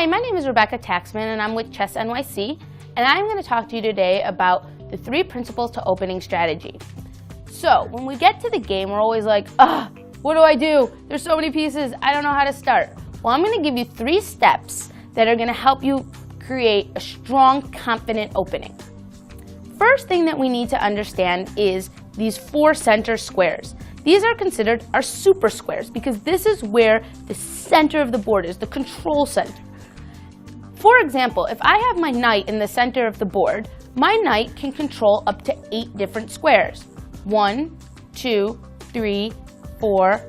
Hi, my name is Rebecca Taxman and I'm with Chess NYC, and I'm going to talk to you today about the 3 principles to opening strategy. So, when we get to the game, we're always like, what do I do? There's so many pieces, I don't know how to start. Well, I'm going to give you 3 steps that are going to help you create a strong, confident opening. First thing that we need to understand is these 4 center squares. These are considered our super squares because this is where the center of the board is, the control center. For example, if I have my knight in the center of the board, my knight can control up to 8 different squares. 1, 2, 3, 4,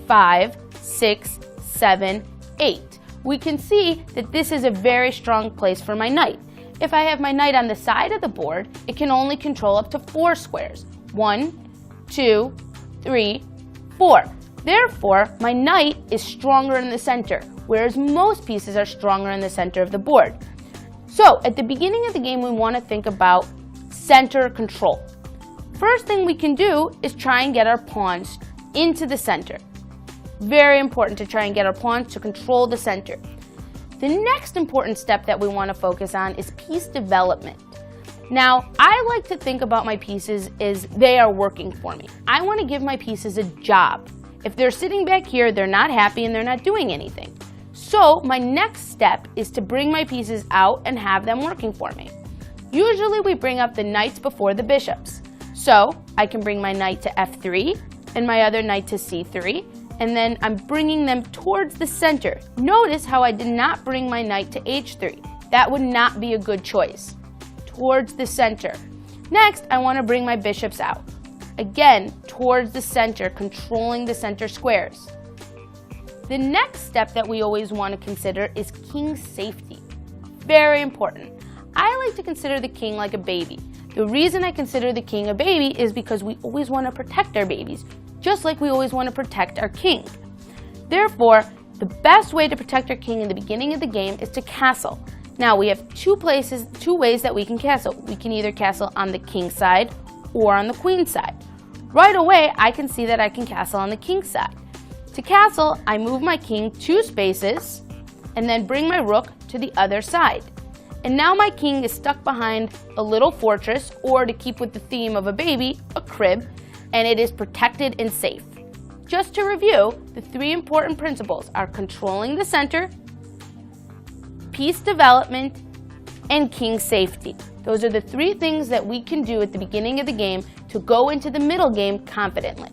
5, 6, 7, 8. We can see that this is a very strong place for my knight. If I have my knight on the side of the board, it can only control up to 4 squares. 1, 2, 3, 4. Therefore, my knight is stronger in the center, whereas most pieces are stronger in the center of the board. So, at the beginning of the game, we want to think about center control. First thing we can do is try and get our pawns into the center. Very important to try and get our pawns to control the center. The next important step that we want to focus on is piece development. Now, I like to think about my pieces as they are working for me. I want to give my pieces a job. If they're sitting back here, they're not happy and they're not doing anything. So, my next step is to bring my pieces out and have them working for me. Usually, we bring up the knights before the bishops. So, I can bring my knight to f3 and my other knight to c3, and then I'm bringing them towards the center. Notice how I did not bring my knight to h3. That would not be a good choice. Towards the center. Next, I want to bring my bishops out. Again, towards the center, controlling the center squares. The next step that we always want to consider is king safety. Very important. I like to consider the king like a baby. The reason I consider the king a baby is because we always want to protect our babies, just like we always want to protect our king. Therefore, the best way to protect our king in the beginning of the game is to castle. Now, we have 2 ways that we can castle. We can either castle on the king side or on the queen side. Right away, I can see that I can castle on the king side. To castle, I move my king 2 spaces and then bring my rook to the other side. And now my king is stuck behind a little fortress, or to keep with the theme of a baby, a crib, and it is protected and safe. Just to review, the 3 important principles are controlling the center, piece development, and king safety. Those are the 3 things that we can do at the beginning of the game to go into the middle game confidently.